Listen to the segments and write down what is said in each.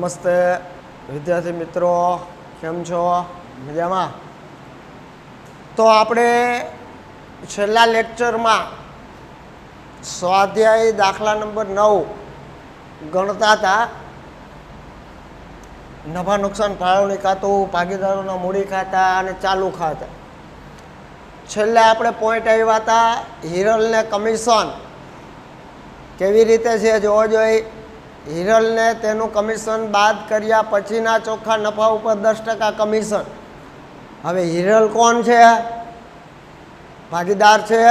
નમસ્તે વિદ્યાર્થી મિત્રો, કેમ છો? મજામાં? તો આપણે છેલ્લા લેક્ચરમાં સ્વાધ્યાય દાખલા નંબર 9 ગણતા હતા. નફા નુકસાન ફાળવણી ખાતું, ભાગીદારોના મૂડી ખાતા અને ચાલુ ખાતા. છેલ્લે આપણે પોઈન્ટ આવ્યા હતા હિરલને કમિશન કેવી રીતે છે જોવો જોઈએ. હિરલને તેનું કમિશન બાદ કર્યા પછીના ચોખ્ખા નફા ઉપર 10% કમિશન. હવે હિરલ કોણ છે? ભાગીદાર છે.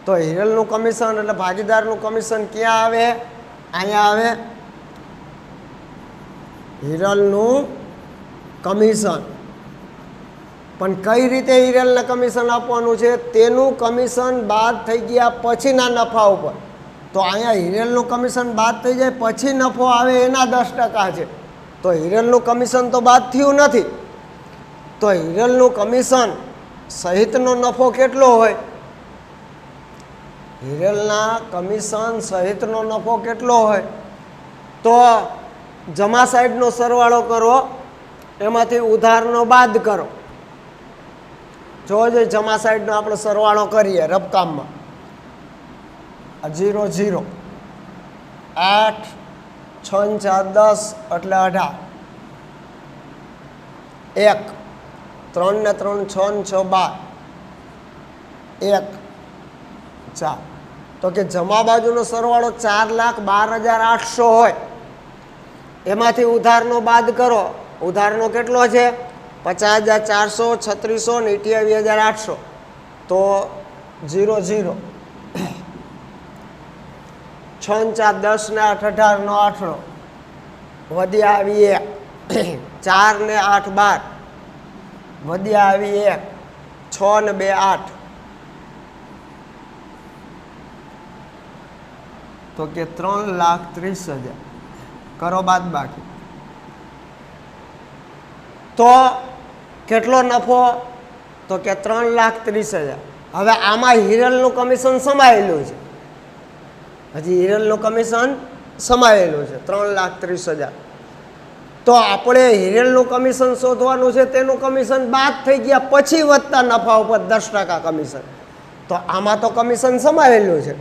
તો હિરલનું કમિશન એટલે ભાગીદારનું કમિશન ક્યાં આવે? અહીંયા આવે હિરલનું કમિશન. પણ કઈ રીતે હિરલને કમિશન આપવાનું છે? તેનું કમિશન બાદ થઈ ગયા પછીના નફા ઉપર. તો અહીંયા હિરલનું કમિશન બાદ થઈ જાય પછી નફો આવે એના 10% છે. તો હિરલનું કમિશન તો બાદ થયું નથી. તો હિરલનું કમિશન સહિતનો નફો કેટલો હોય? હિરલના કમિશન સહિતનો નફો કેટલો હોય? તો જમા સાઈડનો સરવાળો કરો, એમાંથી ઉધારનો બાદ કરો. જો જમા સાઈડનો આપણે સરવાળો કરીએ રફકામમાં 0 0 8 6 4 10 એટલે 18 1 3 ને 3 6 ને 6 12 1 4. તો કે જમા બાજુનો સરવાળો 4,12,800 હોય. એમાંથી ઉધારનો બાદ કરો. ઉધારનો કેટલો છે? 50,400, 3600 ને 28,800. તો 0 0 6 4 10 ને 8 18 નો 8 વધ્યા આવી 1 4 ને 8 12 વધ્યા આવી 1 6 ને 2 8. તો કે 3,30,000 કરો બાદ બાકી. તો કેટલો નફો? તો કે 3,30,000. હવે આમાં હિરલનું કમિશન સમાયેલું છે. હજી હિરલનું કમિશન સમાયેલું છે 3,30,000. તો આપણે હિરલનું કમિશન શોધવાનું છે. તેનું કમિશન બાદ થઈ ગયા પછી વધતા નફા ઉપર 10% કમિશન. તો આમાં તો કમિશન સમાયેલું છે.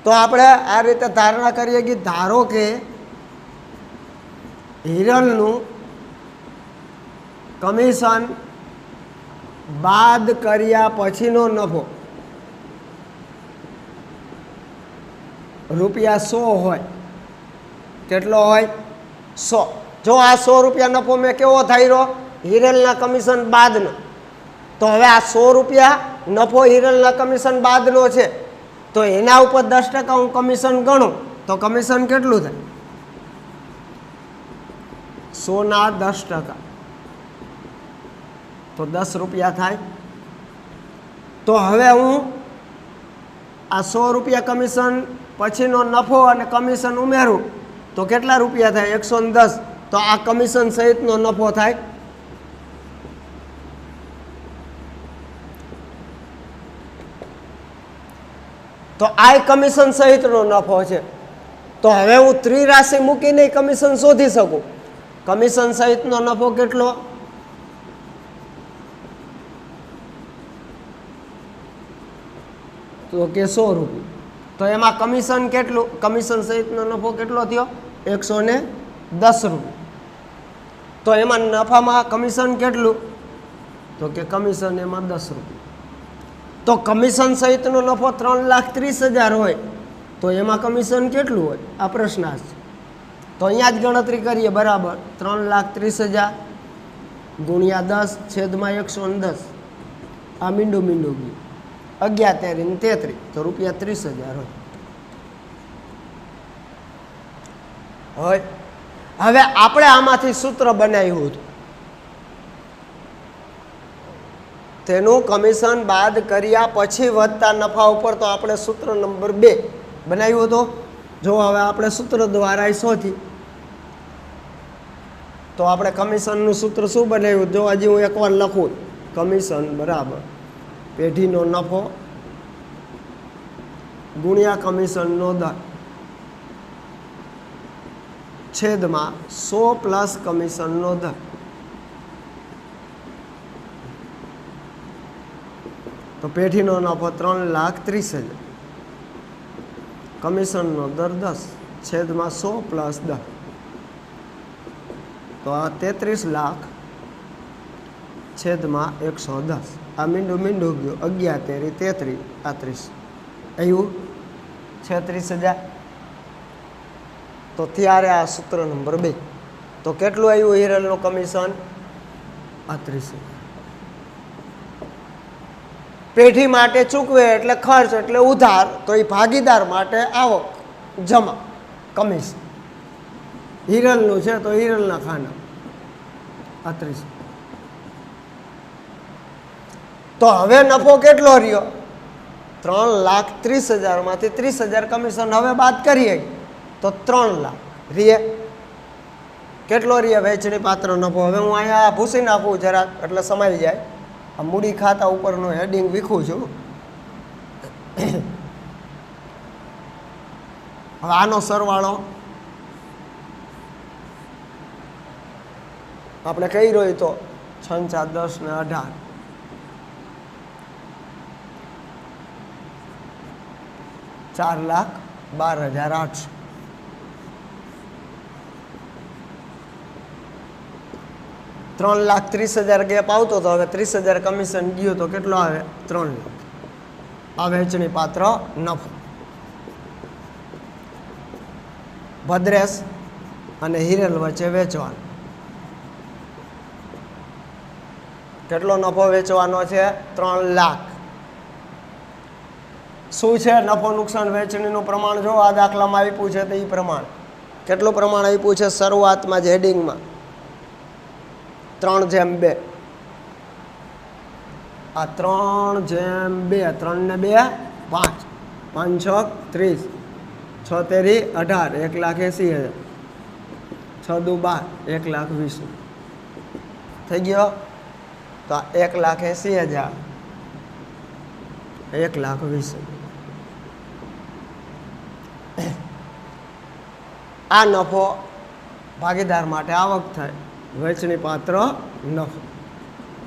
તો આપણે આ રીતે ધારણા કરીએ કે ધારો કે હિરલનું કમિશન બાદ કર્યા પછીનો નફો ₹100 હોય. કેટલો હોય? 100. જો આ 100 રૂપિયા નફો મેં કેવો થાયરો? હિરલના કમિશન બાદનો. તો હવે આ 100 રૂપિયા નફો હિરલના કમિશન બાદનો છે. તો એના ઉપર 10% હું કમિશન ગણું તો કમિશન કેટલું થાય? 100 ના 10%. તો 10 રૂપિયા થાય. તો હવે હું આ 100 રૂપિયા કમિશન પછીનો નફો અને કમિશન ઉમેરું તો કેટલા રૂપિયા થાય? 110. તો આ કમિશન સહિતનો નફો થાય. તો આ કમિશન સહિતનો નફો છે. તો હવે હું ત્રિરાશિ મૂકીને કમિશન શોધી શકું. કમિશન સહિતનો નફો કેટલો? તો કે 100 રૂપિયા. તો એમાં કમિશન કેટલું? કમિશન સહિતનો નફો કેટલો થયો? 110 રૂપિયા. તો એમાં નફામાં કમિશન કેટલું? તો કે કમિશન એમાં 10 રૂપિયા. તો કમિશન સહિતનો નફો 3,30,000 હોય તો એમાં કમિશન કેટલું હોય? આ પ્રશ્નાર્થ. તો અહીંયા જ ગણતરી કરીએ. બરાબર 3,30,000 ગુણ્યા 10/110. આ મીંડું ગયું 11 × 33 તો ₹30,000 હોય. હવે આપણે આમાંથી સૂત્ર બનાવ્યું હતું. તેનું કમિશન બાદ કર્યા પછી વધતા નફા ઉપર. તો આપણે સૂત્ર નંબર 2 બનાવ્યું હતું. જો હવે આપણે સૂત્ર દ્વારા શોધી તો આપણે કમિશનનું સૂત્ર શું બનાવ્યું? જો હજી હું એકવાર લખું. કમિશન બરાબર પેઢીનો નફો ગુણ્યા કમિશનનો દર છેદમાં 100 પ્લસ કમિશનનો દર. તો પેઢીનો નફો 3,30,000, કમિશનનો દર 10 છેદમાં 100 પ્લસ 10. તો આ 33 લાખ છેદમાં 110. આ મીંડું ગયું 11 તેરી 33 આ 30 આવ્યું 36,000. તો ત્યારે આ સૂત્ર નંબર 2. તો કેટલું આવ્યું હિરલનું કમિશન? 38,000. પેઢી માટે ચૂકવે એટલે ખર્ચ એટલે ઉધાર, તો એ ભાગીદાર માટે આવક જમા કમિશન. હિરલનું છે તો હિરલના ખાના 38,000. તો હવે નફો કેટલો રહ્યો? 3,30,000 માંથી 30,000 કમિશન હવે બાદ કરીએ તો 3 લાખ રીએ. કેટલો રીએ વેચણી પાત્ર નફો? હવે હું અહીંયા ભૂસી નાખું જરાક એટલે સમાઈ જાય. આ મૂડી ખાતા ઉપરનું હેડિંગ વીખું છું. હવે આનો સરવાળો આપણે કહી રહ્યો તો 6 4 10 ને 18 4,12,800. $3,30,000 ગેપ આવતો તો હવે 30,000 કમિશન ગયું તો કેટલો આવે? 3 લાખ. આ વેચણી પાત્ર નફો. ભદ્રેશ અને હિરલ વચ્ચે વેચવાનો. કેટલો નફો વેચવાનો છે? 3 લાખ. શું છે નફો નુકસાન વેચણીનું પ્રમાણ? જો આ દાખલામાં આપ્યું છે તો એ પ્રમાણ. કેટલું પ્રમાણ આપ્યું છે? શરૂઆતમાં જ હેડિંગમાં 3:2. આ 3:2. 3 ને 2 5, 5 6 30, 6 તેરી 18, 1,80,000, 6 દુ 12, 1,20,000 થઈ ગયો. તો 1,80,000, 1,20,000. આ નફો ભાગીદાર માટે આવક થાય. વેચણી પાત્ર નફો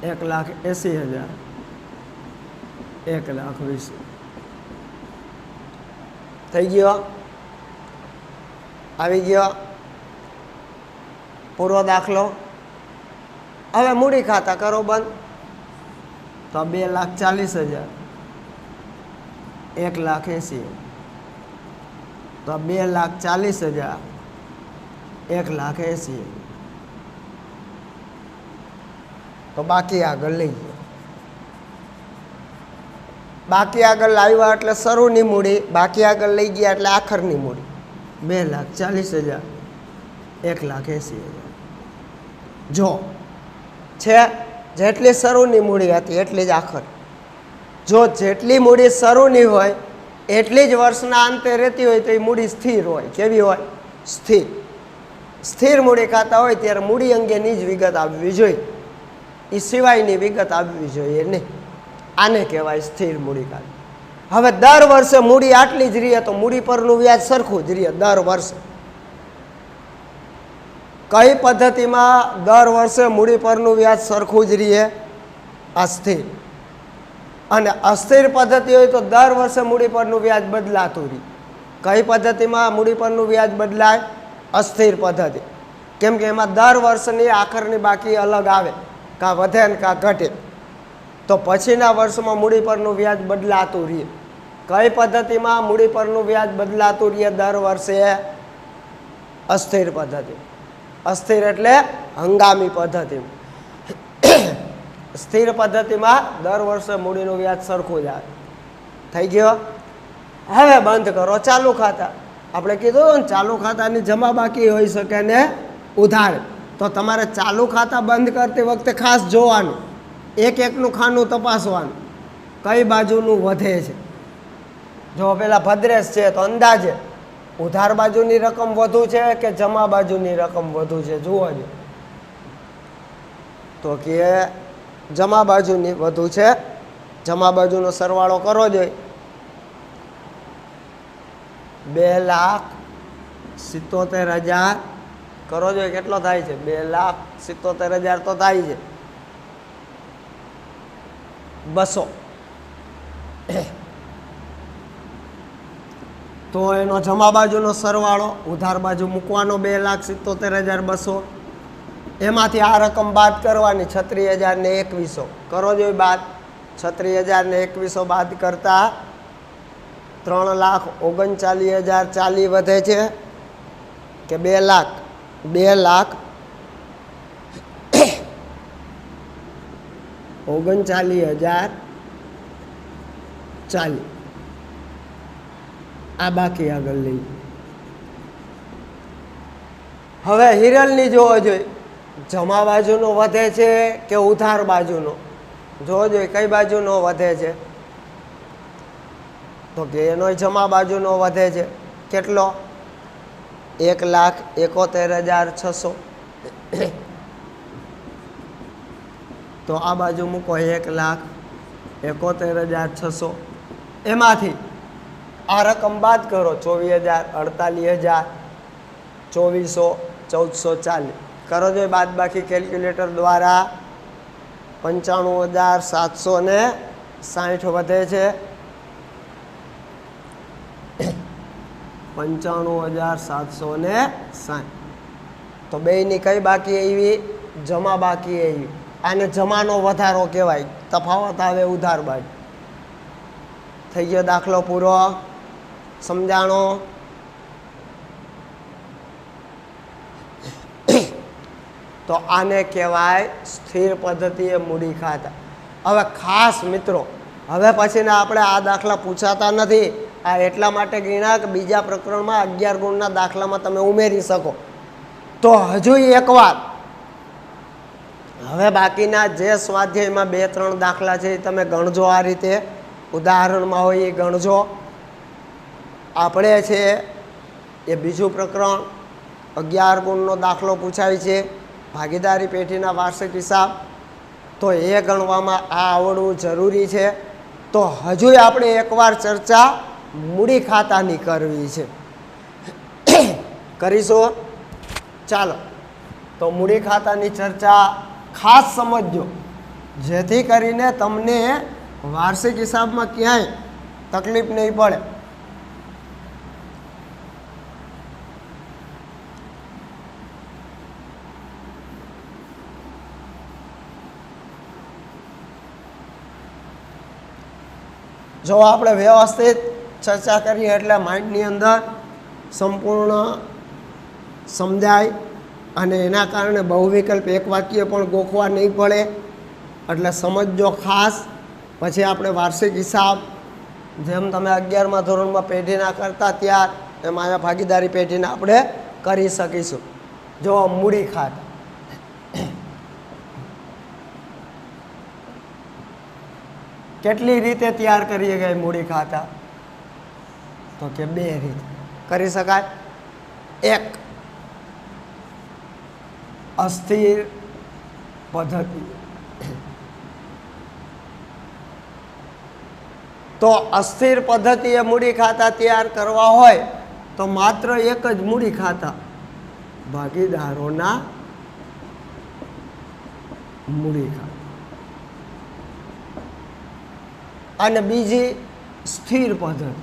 1,80,000, 1,20,000 થઈ ગયો. આવી ગયો પૂરો દાખલો. હવે મૂડી ખાતા કરો બંધ. તો 2,40,000, 1,80,000. તો 2,40,000, 1,80,000. તો બાકી આગળ લઈ ગયો. બાકી આગળ લાવ્યા એટલે શરૂની મૂડી, બાકી આગળ લઈ ગયા એટલે આખરની મૂડી. 2,40,000, 1,80,000. જો છે જેટલી શરૂની મૂડી હતી એટલી જ આખર. જો જેટલી મૂડી શરૂની હોય એટલી જ વર્ષના અંતે રહેતી હોય તો એ મૂડી સ્થિર હોય. કેવી હોય? સ્થિર. સ્થિર મૂડી ખાતા હોય ત્યારે મૂડી અંગેની જ વિગત આવવી જોઈએ, એ સિવાયની વિગત આવવી જોઈએ નહીં. આને કહેવાય સ્થિર મૂડી ખાતું. હવે દર વર્ષે મૂડી આટલી જ રહે તો મૂડી પરનું વ્યાજ સરખું જ રહે દર વર્ષે. કઈ પદ્ધતિમાં દર વર્ષે મૂડી પરનું વ્યાજ સરખું જ રહે? અસ્થિર. અને અસ્થિર પદ્ધતિ હોય તો દર વર્ષે મૂડી પરનું વ્યાજ બદલાતું રહે. કઈ પદ્ધતિમાં મૂડી પરનું વ્યાજ બદલાય? અસ્થિર પદ્ધતિ. કેમ કે એમાં દર વર્ષની આખરની બાકી અલગ આવે, કાં વધે ને કાં ઘટે. તો પછીના વર્ષમાં મૂડી પરનું વ્યાજ બદલાતું રહે. કઈ પદ્ધતિમાં મૂડી પરનું વ્યાજ બદલાતું રહે દર વર્ષે? અસ્થિર પદ્ધતિ. અસ્થિર એટલે હંગામી પદ્ધતિ. સ્થિર પદ્ધતિમાં દર વર્ષે મૂડીનું વ્યાજ સરખું જ આવે. થઈ ગયો. હવે બંધ કરો ચાલુ ખાતા. આપણે કીધું ને ચાલુ ખાતાની જમા બાકી હોઈ શકે ને ઉધાર. તો તમારે ચાલુ ખાતા બંધ કરતી વખતે ખાસ જોવાનું, એક એકનું ખાનું તપાસવાનું કઈ બાજુનું વધે છે. જો પેલા ભદ્રેશ છે તો અંદાજે ઉધાર બાજુની રકમ વધુ છે કે જમા બાજુની રકમ વધુ છે જુઓ જો. તો કે જમા બાજુની વધુ છે. જમા બાજુનો સરવાળો કરો જોઈએ. 2,77,000 કરો જોઈએ કેટલો થાય છે? 2,77,000 તો થાય છે. 200 તો એનો જમા બાજુનો સરવાળો ઉધાર બાજુ મૂકવાનો 2,77,200. એમાંથી આ રકમ બાદ કરવાની 36,000 ને 2100. કરો જોઈએ બાદ. 36,000 ને 2100 બાદ કરતા 3,39,040 વધે છે કે 2 લાખ? 2,39,040. આ બાકી આગળ લઈ. હવે હિરલની જોવો જોઈએ જમા બાજુનો વધે છે કે ઉધાર બાજુનો? જોવો જોઈએ કઈ બાજુનો વધે છે. તો કે એનો જમા બાજુનો વધે છે. કેટલો? 1,71,600. તો આ બાજુ મૂકો 1,71,600. એમાંથી આ રકમ બાદ કરો 24,000, 48,000, 2,400, 1,440. કરો જોઈએ બાદ બાકી કેલ્ક્યુલેટર દ્વારા. 95,760 વધે છે. 95,760. તો બેયની કઈ બાકી આવી? જમા બાકી આવી. આને જમાનો વધારો કહેવાય. તફાવત આવે ઉધાર બાજુ. થઈ ગયો દાખલો પૂરો? સમજાણો? તો આને કહેવાય સ્થિર પદ્ધતિએ મૂડી ખાતા. હવે ખાસ મિત્રો, હવે પછીના આપણે આ દાખલા પૂછાતા નથી. આ એટલા માટે ગણ્યા કે બીજા પ્રકરણમાં 11 ગુણના દાખલામાં તમે ઉમેરી શકો. તો હજુ એકવાર હવે બાકીના જે સ્વાધ્યાયમાં 2-3 દાખલા છે એ તમે ગણજો. આ રીતે ઉદાહરણમાં હોય એ ગણજો. આપણે છે એ બીજું પ્રકરણ 11 ગુણનો દાખલો પૂછાય છે, ભાગીદારી પેઢીના વાર્ષિક હિસાબ. તો એ ગણવામાં આ આવડવું જરૂરી છે. તો હજુ આપણે એકવાર ચર્ચા મૂડી ખાતાની કરવી છે. કરીશું? ચાલો તો મૂડી ખાતાની ચર્ચા ખાસ સમજજો, જેથી કરીને તમને વાર્ષિક હિસાબમાં ક્યાંય તકલીફ નહીં પડે. જો આપણે વ્યવસ્થિત ચર્ચા કરીએ એટલે માઇન્ડની અંદર સંપૂર્ણ સમજાય અને એના કારણે બહુવિકલ્પ એક વાક્ય પણ ગોખવા નહીં પડે. એટલે સમજજો ખાસ. પછી આપણે વાર્ષિક હિસાબ જેમ તમે 11મા ધોરણમાં પેઢીના કરતા ત્યાર એમાં અહીંયા ભાગીદારી પેઢીના આપણે કરી શકીશું. જો મૂડી ખાતા કેટલી રીતે તૈયાર કરીએ ગઈ મૂડી ખાતા? તો કે 2 રીતે કરી શકાય. એક અસ્થિર પદ્ધતિ. તો અસ્થિર પદ્ધતિએ મૂડી ખાતા તૈયાર કરવા હોય તો માત્ર એક જ મૂડી ખાતા, ભાગીદારોના મૂડી ખાતા. અને બીજી સ્થિર પદ્ધતિ.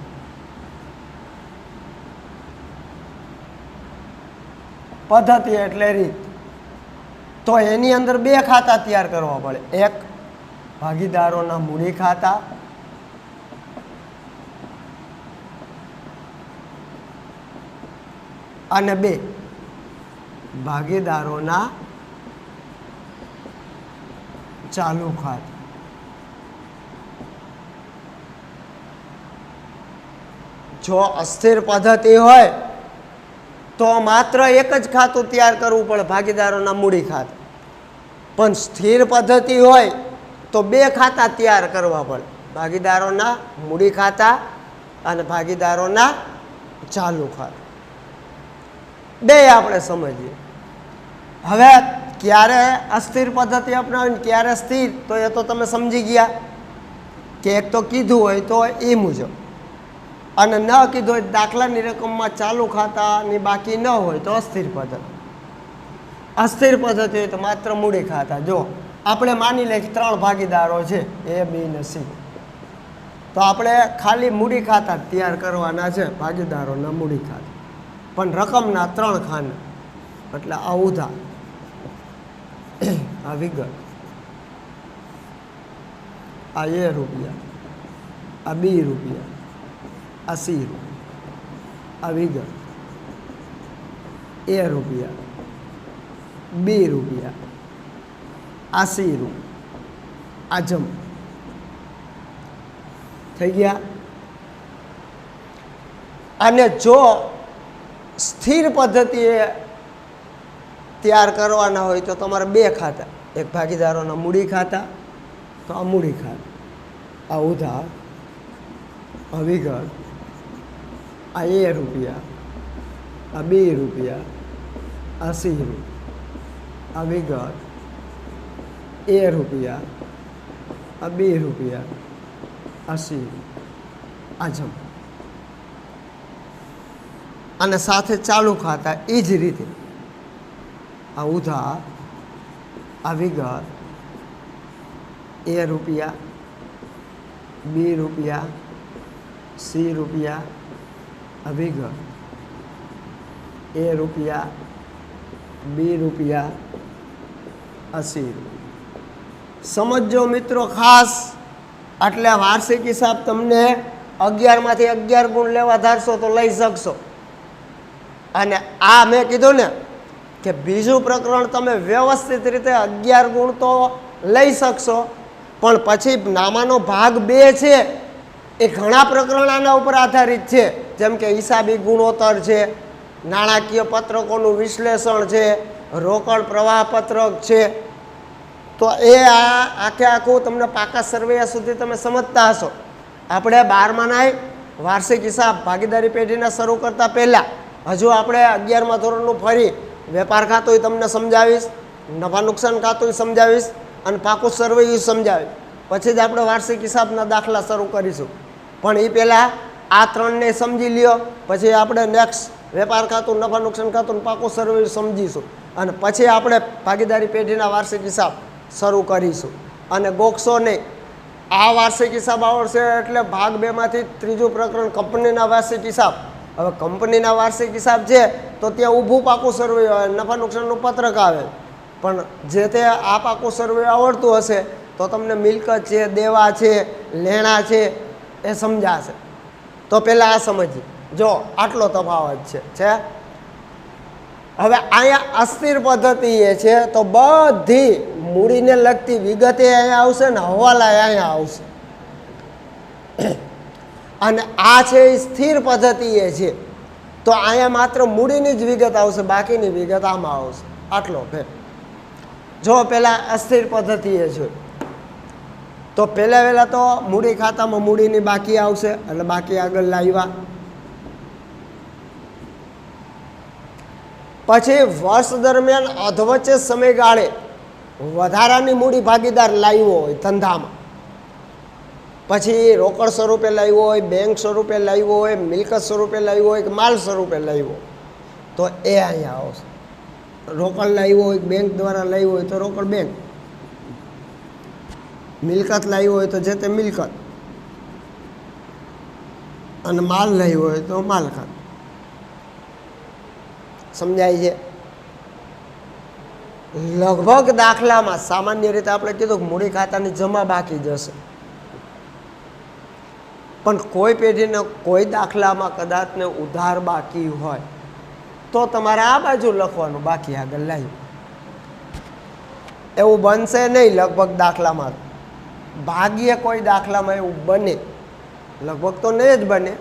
પદ્ધતિ એટલે રીત. તો એની અંદર 2 ખાતા તૈયાર કરવા પડે. એક ભાગીદારોના મૂડી ખાતા અને 2 ભાગીદારોના ચાલુ ખાતા. જો અસ્થિર પદ્ધતિ હોય તો માત્ર એક જ ખાતું તૈયાર કરવું પડે, ભાગીદારોના મૂડી ખાતા. પણ સ્થિર પદ્ધતિ હોય તો 2 ખાતા તૈયાર કરવા પડે, ભાગીદારોના મૂડી ખાતા અને ભાગીદારોના ચાલુ ખાતા. 2 આપણે સમજીએ. હવે ક્યારે અસ્થિર પદ્ધતિ અપનાવીને ક્યારે સ્થિર, તો એ તો તમે સમજી ગયા કે એક તો કીધું હોય તો એ મુજબ, અને ન કીધું હોય દાખલાની રકમમાં ચાલુ ખાતાની બાકી ન હોય તો અસ્થિર પદ્ધતિ. અસ્થિર પદ્ધતિ હોય તો માત્ર મૂડી ખાતા. જો આપણે માની લઈએ કે 3 ભાગીદારો છે A, B ને C, તો આપણે ખાલી મૂડી ખાતા તૈયાર કરવાના છે, ભાગીદારોના મૂડી ખાતા, પણ રકમના 3 ખાના. એટલે આ ઉધાર, આ વિગત, આ A રૂપિયા, આ B રૂપિયા, આ C રૂપિયા, આ વિગત, A રૂપિયા, B રૂપિયા, આ C રૂપિયા, આ જમ થઈ ગયા. અને જો સ્થિર પદ્ધતિએ તૈયાર કરવાના હોય તો તમારે 2 ખાતા, એક ભાગીદારોના મૂડી ખાતા, તો આ મૂડી ખાતા, આ ઉધાર, આ વિગત, આ A રૂપિયા, આ B રૂપિયા, આ C રૂપિયા, આ વિગત, A રૂપિયા, આ B રૂપિયા, આ C, આ જમ. અને સાથે ચાલુ ખાતા એ જ રીતે, આ ઉધાર, આ વિગત, A રૂપિયા, B રૂપિયા, C રૂપિયા, આ વિગત, A રૂપિયા, B રૂપિયા, આ C રૂપિયા. સમજો મિત્રો ખાસ, એટલે વાર્ષિક હિસાબ તમને 11માંથી 11 ગુણ લેવા ધારશો તો લઈ શકશો. અને આ મેં કીધું ને કે બીજું પ્રકરણ તમે વ્યવસ્થિત રીતે 11 ગુણ તો લઈ શકશો, પણ પછી નામાનો ભાગ 2 છે એ ઘણા પ્રકરણ આના ઉપર આધારિત છે, જેમ કે હિસાબી ગુણોત્તર છે, નાણાકીય પત્રકોનું વિશ્લેષણ છે, રોકડ પ્રવાહ પત્રક છે. તો એ આખે આખું તમને પાકા સર્વૈયા સુધી તમે સમજતા હશો. આપણે 12માના વાર્ષિક હિસાબ ભાગીદારી પેઢીના શરૂ કરતાં પહેલાં હજુ આપણે 11મા ધોરણનું ફરી વેપાર ખાતું તમને સમજાવીશ, નફા નુકસાન ખાતું સમજાવીશ, અને પાકું સર્વૈયું સમજાવીશ. પછી જ આપણે વાર્ષિક હિસાબના દાખલા શરૂ કરીશું. પણ એ પહેલાં આ 3ને સમજી લ્યો, પછી આપણે નેક્સ્ટ વેપાર ખાતું, નફા નુકસાન ખાતું, પાકું સર્વૈયું સમજીશું, અને પછી આપણે ભાગીદારી પેઢીના વાર્ષિક હિસાબ શરૂ કરીશું. અને ગોખશો નહીં, આ વાર્ષિક હિસાબ આવડશે એટલે ભાગ 2માંથી ત્રીજું પ્રકરણ કંપનીના વાર્ષિક હિસાબ. હવે કંપનીના વાર્ષિક હિસાબ છે તો ત્યાં ઊભું પાકું સર્વે આવે, નફા નુકસાનનું પત્રક આવે. પણ જે તે આ પાકું સર્વે આવડતું હશે તો તમને મિલકત છે, દેવા છે, લેણા છે એ સમજાશે. તો પહેલાં આ સમજીએ. જો આટલો તફાવત છે. હવે અહીંયા અસ્થિર પદ્ધતિ એ છે તો બધી મૂડીને લગતી વિગતે અહીંયા આવશે ને હવાલા અહીંયા આવશે. અને આ છે એ સ્થિર પદ્ધતિ એ છે તો અહીંયા માત્ર મૂડીની જ વિગત આવશે, બાકીની વિગત આમાં આવશે. આટલો ફેર. જો પહેલાં અસ્થિર પદ્ધતિ એ છે તો પહેલાં તો મૂડી ખાતામાં મૂડીની બાકી આવશે, એટલે બાકી આગળ લાવ્યા. પછી વર્ષ દરમિયાન અધવચ્ચે સમયગાળે વધારાની મૂડી ભાગીદાર લાવ્યો હોય ધંધામાં, પછી રોકડ સ્વરૂપે લાવ્યો હોય, બેંક સ્વરૂપે લાવ્યો હોય, મિલકત સ્વરૂપે લાવ્યો હોય કે માલ સ્વરૂપે લાવ્યો, તો એ અહીંયા આવશે. રોકડ લાવ્યો હોય, બેંક દ્વારા લાવ્યો હોય તો રોકડ બેંક, મિલકત લાવ્યો હોય તો જે તે મિલકત, અને માલ લાવ્યો હોય તો માલ ખાતું. સમજાય છે? લગભગ દાખલામાં સામાન્ય રીતે આપણે કીધું કે મૂડી ખાતાની જમા બાકી જશે, પણ કોઈ પેઢીને કોઈ દાખલામાં કદાચ ને ઉધાર બાકી હોય તો તમારે આ બાજુ લખવાનું, બાકી આગળ લાવ્યું. એવું બનશે નહીં લગભગ દાખલામાં, ભાગ્યે કોઈ દાખલામાં એવું બને, લગભગ તો નહીં જ બને,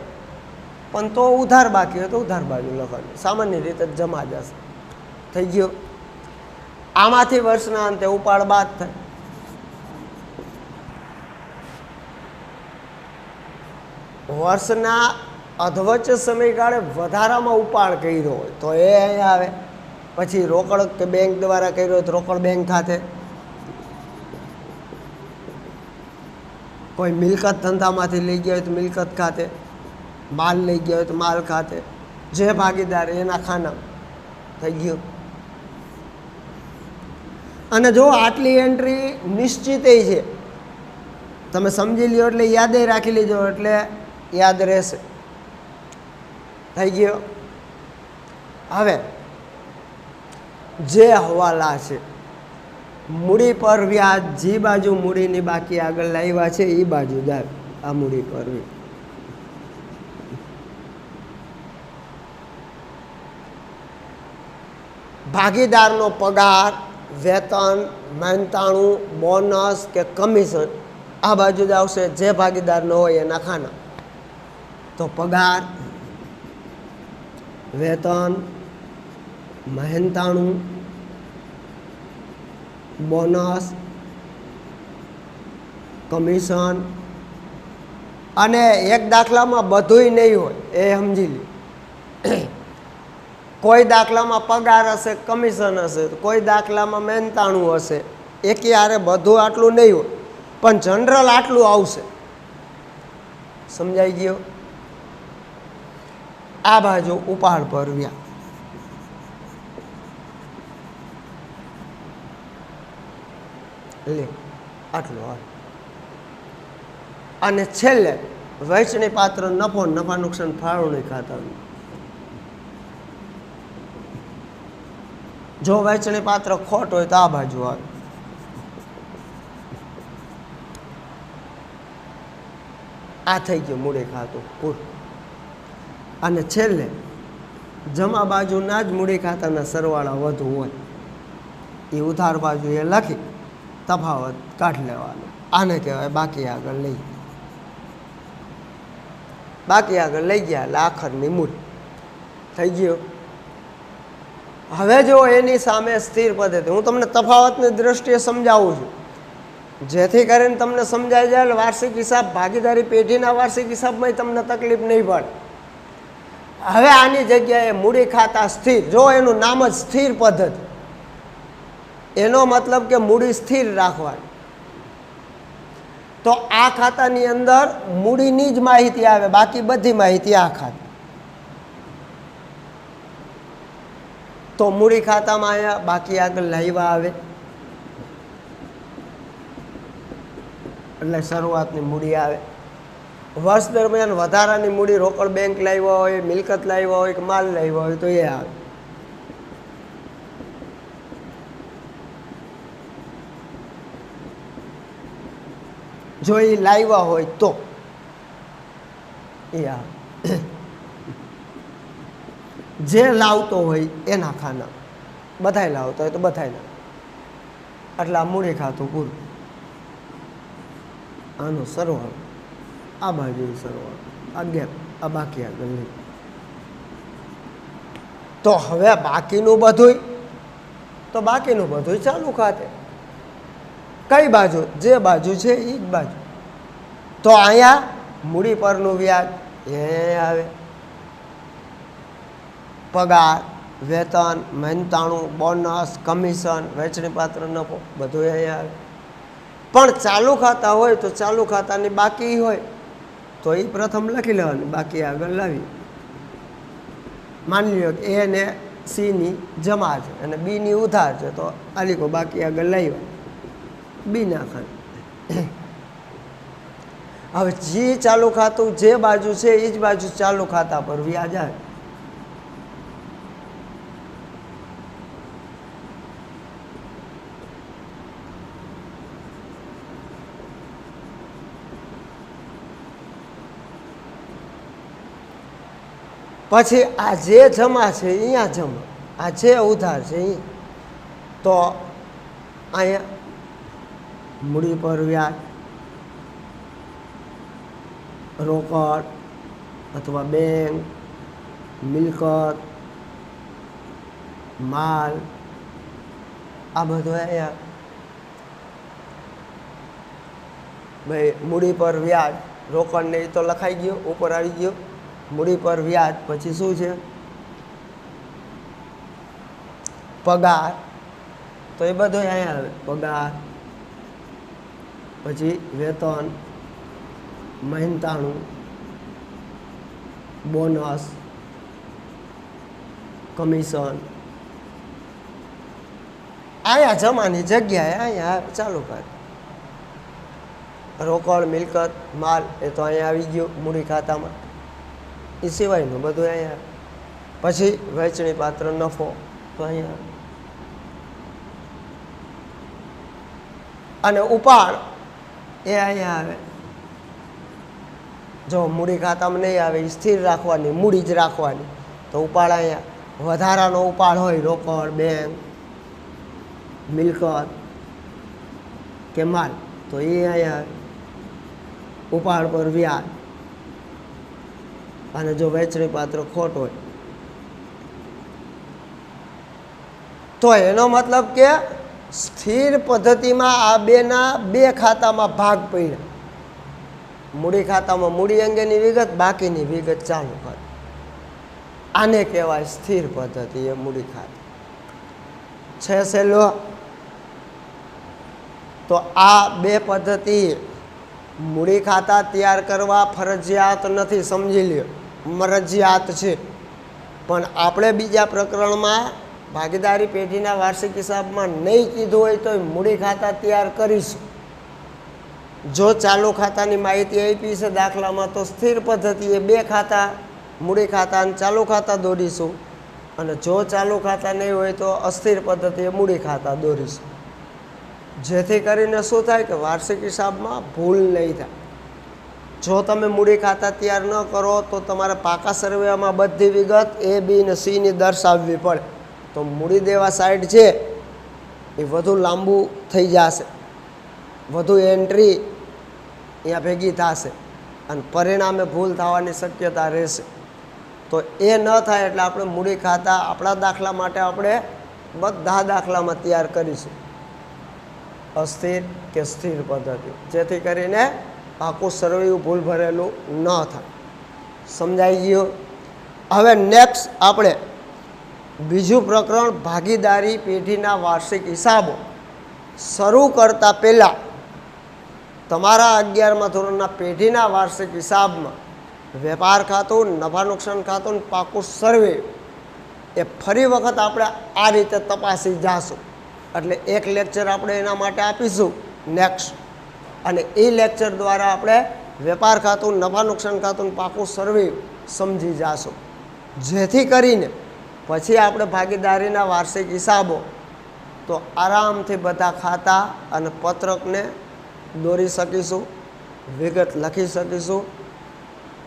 પણ તો ઉધાર બાકી હોય તો ઉધાર બાજુ લખવાનું, સામાન્ય રીતે જમા જશે. થઈ ગયો. આમાંથી વર્ષના અંતે ઉપાડ બાદ થાય. વર્ષના અધવચ્ચ સમયગાળે વધારામાં ઉપાડ કર્યો હોય તો એ અહીંયા આવે. પછી રોકડ કે બેંક દ્વારા કર્યો હોય તો રોકડ બેંક ખાતે, કોઈ મિલકત ધંધામાંથી લઈ ગયા હોય તો મિલકત ખાતે, માલ લઈ ગયા હોય તો માલ ખાતે, જે ભાગીદાર એના ખાના. થઈ ગયું. અને જો આટલી એન્ટ્રી નિશ્ચિત છે, તમે સમજી લ્યો એટલે યાદે રાખી લેજો, એટલે યાદ રહેશે. થઈ ગયો. હવે જે હવાલા છે, મૂડી પર વ્યાજ જે બાજુ મૂડીની બાકી આગળ લાવ્યા છે એ બાજુ જાય. આ મૂડી પર ભાગીદારનો પગાર, વેતન, મહેનતાણું, બોનસ કે કમિશન આ બાજુ જ આવશે. જે ભાગીદારનો હોય એના ખાના. તો પગાર, વેતન, મહેનતાણું, બોનસ, કમિશન, અને એક દાખલામાં બધુંય નહીં હોય એ સમજી લો. કોઈ દાખલામાં પગાર હશે, કમિશન હશે, કોઈ દાખલામાં મહેનતાણું હશે, એકી હારે બધું આટલું નહીં હોય, પણ જનરલ આટલું આવશે. સમજાઈ ગયો? આ બાજુ ઉપાડ પર વ્યાજ. લે આટલું હોય. અને છેલ્લે વહેંચણી પાત્ર નફો, નફા નુકસાન ફાળવણી ખાતાનું. જો વહેંચણી પાત્ર ખોટ હોય તો આ બાજુ આવે. આ થઈ ગયું મૂડી ખાતું પૂરું. અને છેલ્લે જમા બાજુના જ મૂડી ખાતાના સરવાળા વધુ હોય એ ઉધાર બાજુ એ લખી તફાવત કાઢી લેવાનો. આને કહેવાય બાકી આગળ લઈ. બાકી આગળ લઈ ગયા એટલે આખરની મૂડી થઈ ગયો. હવે જો એની સામે સ્થિર પદ્ધતિ, હું તમને તફાવતની દ્રષ્ટિએ સમજાવું છું જેથી કરીને તમને સમજાઈ જાય. એટલે વાર્ષિક હિસાબ, ભાગીદારી પેઢીના વાર્ષિક હિસાબમાં તમને તકલીફ નહીં પડે. હવે આની જગ્યાએ મૂડી ખાતા સ્થિર, જો એનું નામ જ સ્થિર પદ્ધતિ, એનો મતલબ કે મૂડી સ્થિર રાખવાની. તો આ ખાતાની અંદર મૂડીની જ માહિતી આવે, બાકી બધી માહિતી આ ખાતા. તો મૂડી ખાતામાં અહીંયા બાકી આગળ લાવ્યા આવે એટલે શરૂઆતની મૂડી આવે. વર્ષ દરમિયાન વધારાની મૂડી રોકડ બેંક લાવ્યા હોય, મિલકત લાવ્યા હોય કે માલ લાવ્યા હોય તો એ આવે. જો એ લાવ્યા હોય તો એ આવે. જે લાવતો હોય એના ખાના, બધાય લાવતો હોય તો બધાયના. એટલે આ મૂડી ખાતું પૂરું. આનો સરવાળો, આ બાજુ સરવાળો, આ ગેપ, આ બાકી આગળ નહીં. તો હવે બાકીનું બધુંય, તો બાકીનું બધુંય ચાલુ ખાતે. કઈ બાજુ? જે બાજુ છે એ જ બાજુ. તો અહીંયા મૂડી પરનું વ્યાજ એ આવે, પગાર, વેતન, મહેનતાણું, બોનસ, કમિશન, વહેંચણી પાત્ર નફો બધું અહીંયા આવે. પણ ચાલુ ખાતા હોય તો ચાલુ ખાતાની બાકી હોય તો એ પ્રથમ લખી લેવાની, બાકી આગળ લાવી. માની લો કે એ ને સીની જમા છે અને બીની ઉધાર છે, તો આલીકો બાકી આગળ લાવ્યા, બી નાખવાનું. હવે જે ચાલુ ખાતું જે બાજુ છે એ જ બાજુ ચાલુ ખાતા પર વ્યાજ આવે. પછી આ જે જમા છે અહીંયા જમા, આ જે ઉધાર છે અહીંયા, તો અહીંયા મૂડી પર વ્યાજ, રોકડ અથવા બેંક, મિલકત, માલ, આ બધું અહીંયા. ભાઈ મૂડી પર વ્યાજ, રોકડ ને એ તો લખાઈ ગયો, ઉપર આવી ગયો. મૂડી પર વ્યાજ પછી શું છે? પગાર, તો એ બધું અહીંયા આવે. પગાર પછી વેતન, મહેનતાણું, બોનસ, કમિશન, અહીંયા જમાની જગ્યાએ અહીંયા ચાલુ કર. રોકડ મિલકત માલ એ તો અહીંયા આવી ગયું મૂડી ખાતામાં. એ સિવાયનું બધું અહીંયા. પછી વહેંચણી પાત્ર નફો તો અહીંયા. અને ઉપાડ એ અહીંયા આવે. જો મૂડી ખાતામાં નહીં આવે એ સ્થિર રાખવાની, મૂડી જ રાખવાની. તો ઉપાડ અહીંયા વધારાનો ઉપાડ હોય, રોકડ, બેંક, મિલકત કે માલ, તો એ અહીંયા આવે. ઉપાડ પર વ્યાજ. અને જો વહેંચણી પાત્ર ખોટ હોય તો એનો મતલબ કે સ્થિર પદ્ધતિમાં આ બેના બે ખાતામાં ભાગ પડ્યા. મૂડી ખાતામાં મૂડી અંગેની વિગત, બાકીની વિગત ચાલુ ખાતું. આને કહેવાય સ્થિર પદ્ધતિ. એ મૂડી ખાતું છે સહેલો. તો આ બે પદ્ધતિ મૂડી ખાતા તૈયાર કરવા ફરજિયાત નથી, સમજી લ્યો. મરજિયાત છે. પણ આપણે બીજા પ્રકરણમાં ભાગીદારી પેઢીના વાર્ષિક હિસાબમાં નહીં કીધું હોય તો મૂડી ખાતા તૈયાર કરીશું. જો ચાલુ ખાતાની માહિતી આપી છે દાખલામાં તો સ્થિર પદ્ધતિએ બે ખાતા, મૂડી ખાતા અને ચાલુ ખાતા દોરીશું. અને જો ચાલુ ખાતા નહીં હોય તો અસ્થિર પદ્ધતિએ મૂડી ખાતા દોરીશું. જેથી કરીને શું થાય કે વાર્ષિક હિસાબમાં ભૂલ નહીં થાય. જો તમે મૂડી ખાતા તૈયાર ન કરો તો તમારે પાકા સર્વેમાં બધી વિગત એ, બી ને સીની દર્શાવવી પડે. તો મૂડી દેવા સાઈડ છે એ વધુ લાંબુ થઈ જશે, વધુ એન્ટ્રી અહીંયા ભેગી થશે અને પરિણામે ભૂલ થવાની શક્યતા રહેશે. તો એ ન થાય એટલે આપણે મૂડી ખાતા આપણા દાખલા માટે આપણે બધા દાખલામાં તૈયાર કરીશું અસ્થિર કે સ્થિર પદ્ધતિ, જેથી કરીને આખું સર્વેયું ભૂલ ભરેલું ન થાય. સમજાઈ ગયું? હવે નેક્સ્ટ આપણે બીજું પ્રકરણ ભાગીદારી પેઢીના વાર્ષિક હિસાબો શરૂ કરતા પહેલાં તમારા 11મા ધોરણના પેઢીના વાર્ષિક હિસાબમાં વેપાર ખાતું, નફા નુકસાન ખાતું, પાકું સર્વે એ ફરી વખત આપણે આ રીતે તપાસી જાશું. એટલે એક લેક્ચર આપણે એના માટે આપીશું નેક્સ્ટ. અને એ લેક્ચર દ્વારા આપણે વેપાર ખાતું, નફા નુકસાન ખાતું, પાકું સર્વે સમજી જાશું. જેથી કરીને પછી આપણે ભાગીદારીના વાર્ષિક હિસાબો તો આરામથી બધા ખાતા અને પત્રકને દોરી શકીશું, વિગત લખી શકીશું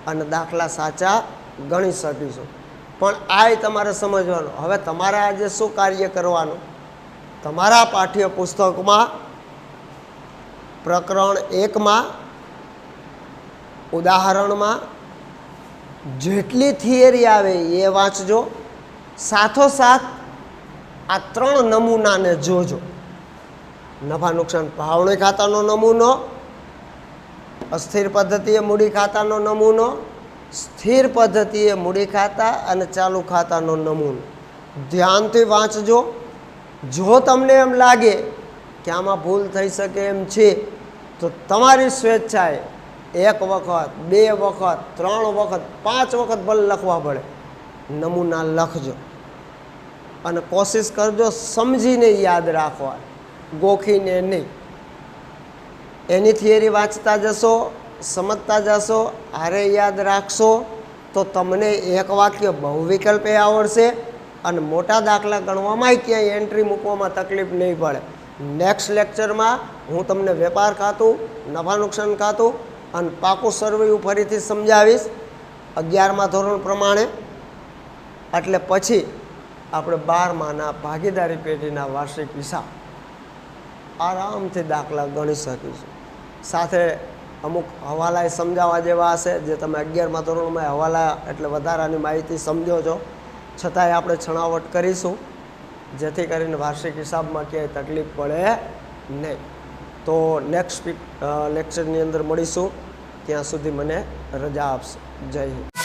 અને દાખલા સાચા ગણી શકીશું. પણ આ તમારે સમજવાનું. હવે તમારે આજે શું કાર્ય કરવાનું? તમારા પાઠ્યપુસ્તકમાં પ્રકરણ 1માં ઉદાહરણમાં જેટલી થિયરી આવે એ વાંચજો. સાથોસાથ આ 3 નમૂનાને જોજો. નફા નુકસાન ફાળવણી ખાતાનો નમૂનો, અસ્થિર પદ્ધતિએ મૂડી ખાતાનો નમૂનો, સ્થિર પદ્ધતિએ મૂડી ખાતા અને ચાલુ ખાતાનો નમૂનો. ધ્યાનથી વાંચજો. જો તમને એમ લાગે કે આમાં ભૂલ થઈ શકે એમ છે તો તમારી સ્વેચ્છાએ 1 વખત, 2 વખત, 3 વખત, 5 વખત ભલે લખવા પડે, નમૂના લખજો અને કોશિશ કરજો સમજીને યાદ રાખવા, ગોખીને નહીં. એની થિયરી વાંચતા જશો, સમજતા જશો, હારે યાદ રાખશો તો તમને એક વાક્ય બહુ વિકલ્પે આવડશે અને મોટા દાખલા ગણવામાં ક્યાંય એન્ટ્રી મૂકવામાં તકલીફ નહીં પડે. નેક્સ્ટ લેક્ચરમાં હું તમને વેપાર ખાતું, નફા નુકસાન ખાતું અને પાકું સર્વેયું ફરીથી સમજાવીશ 11મા ધોરણ પ્રમાણે. એટલે પછી આપણે 12માના ભાગીદારી પેઢીના વાર્ષિક હિસાબ આરામથી દાખલા ગણી શકીશું. સાથે અમુક હવાલાએ સમજાવવા જેવા હશે જે તમે 11મા ધોરણમાં હવાલા એટલે વધારાની માહિતી સમજો છો, છતાંય આપણે છણાવટ કરીશું જેથી કરીને વાર્ષિક હિસાબમાં ક્યાંય તકલીફ પડે નહીં. તો નેક્સ્ટ લેક્ચરની અંદર મળીશું. ત્યાં સુધી મને રજા આપશો. જય હિન્દ.